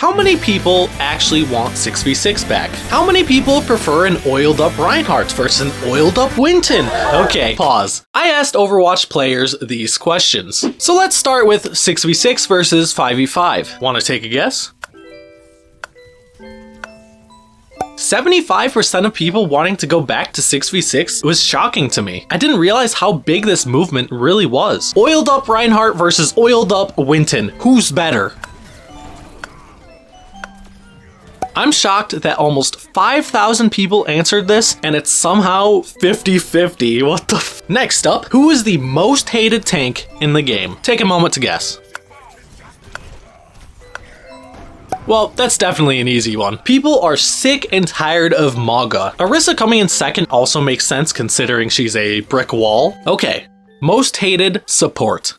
How many people actually want 6v6 back? How many people prefer an oiled up Reinhardt versus an oiled up Winton? Okay, pause. I asked Overwatch players these questions. So let's start with 6v6 versus 5v5. Want to take a guess? 75% of people wanting to go back to 6v6 was shocking to me. I didn't realize how big this movement really was. Oiled up Reinhardt versus oiled up Winton. Who's better? I'm shocked that almost 5,000 people answered this, and it's somehow 50-50. What the f? Next up, who is the most hated tank in the game? Take a moment to guess. Well, that's definitely an easy one. People are sick and tired of Maga. Orisa coming in second also makes sense considering she's a brick wall. Okay, most hated support.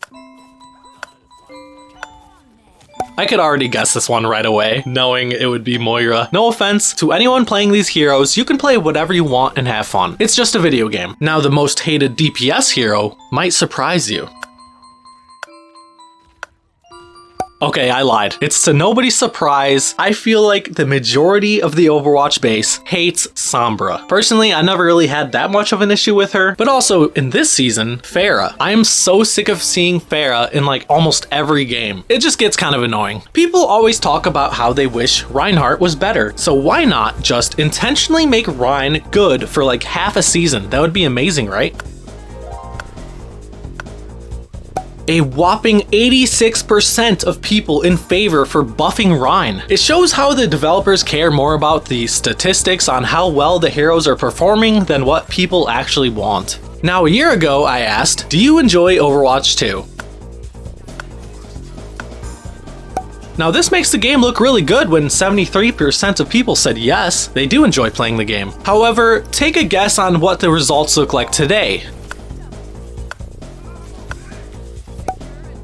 I could already guess this one right away, knowing it would be Moira. No offense to anyone playing these heroes, you can play whatever you want and have fun. It's just a video game. Now, the most hated DPS hero might surprise you. Okay, I lied. It's to nobody's surprise. I feel like the majority of the Overwatch base hates Sombra. Personally, I never really had that much of an issue with her, but also in this season, Pharah. I am so sick of seeing Pharah in like almost every game. It just gets kind of annoying. People always talk about how they wish Reinhardt was better, so why not just intentionally make Rein good for like half a season? That would be amazing, right? A whopping 86% of people in favor for buffing Rein. It shows how the developers care more about the statistics on how well the heroes are performing than what people actually want. Now, a year ago, I asked, do you enjoy Overwatch 2? Now, this makes the game look really good when 73% of people said yes, they do enjoy playing the game. However, take a guess on what the results look like today.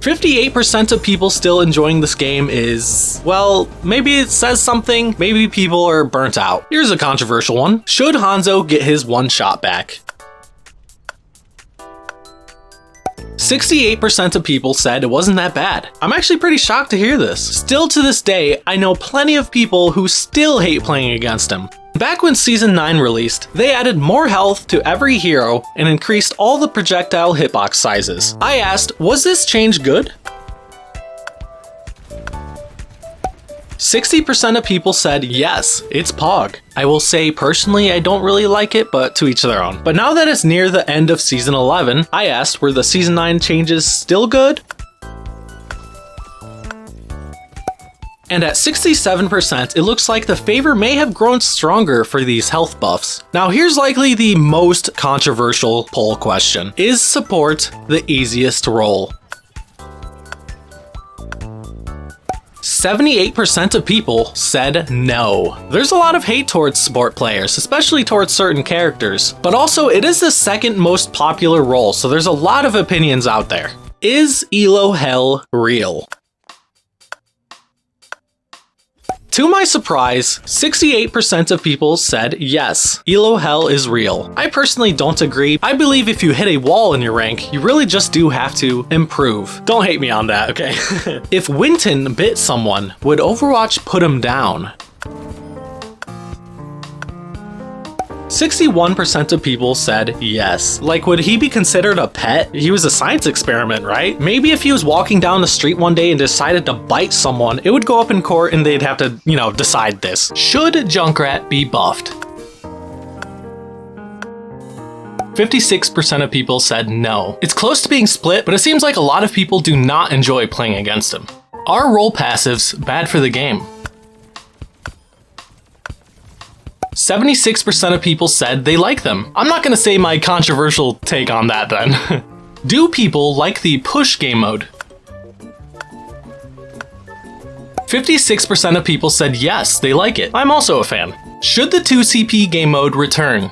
58% of people still enjoying this game is, well, maybe it says something, maybe people are burnt out. Here's a controversial one. Should Hanzo get his one shot back? 68% of people said it wasn't that bad. I'm actually pretty shocked to hear this. Still to this day, I know plenty of people who still hate playing against him. Back when Season 9 released, they added more health to every hero and increased all the projectile hitbox sizes. I asked, was this change good? 60% of people said yes, it's Pog. I will say personally I don't really like it, but to each their own. But now that it's near the end of Season 11, I asked, were the Season 9 changes still good? And at 67%, it looks like the favor may have grown stronger for these health buffs. Now here's likely the most controversial poll question. Is support the easiest role? 78% of people said no. There's a lot of hate towards support players, especially towards certain characters. But also, it is the second most popular role, so there's a lot of opinions out there. Is Elo Hell real? To my surprise, 68% of people said yes, Elo Hell is real. I personally don't agree. I believe if you hit a wall in your rank, you really just do have to improve. Don't hate me on that, okay? If Winton bit someone, would Overwatch put him down? 61% of people said yes. Like, would he be considered a pet? He was a science experiment, right? Maybe if he was walking down the street one day and decided to bite someone, it would go up in court and they'd have to, decide this. Should Junkrat be buffed? 56% of people said no. It's close to being split, but it seems like a lot of people do not enjoy playing against him. Are role passives bad for the game? 76% of people said they like them. I'm not gonna say my controversial take on that then. Do people like the push game mode? 56% of people said yes, they like it. I'm also a fan. Should the 2CP game mode return?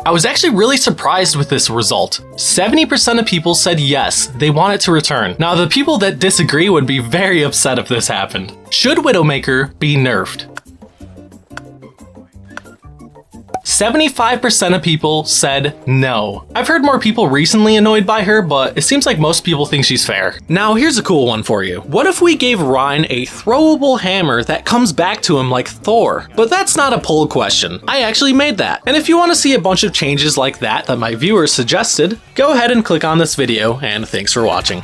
I was actually really surprised with this result. 70% of people said yes, they want it to return. Now, the people that disagree would be very upset if this happened. Should Widowmaker be nerfed? 75% of people said no. I've heard more people recently annoyed by her, but it seems like most people think she's fair. Now here's a cool one for you. What if we gave Ryan a throwable hammer that comes back to him like Thor? But that's not a poll question. I actually made that. And if you want to see a bunch of changes like that my viewers suggested, go ahead and click on this video, and thanks for watching.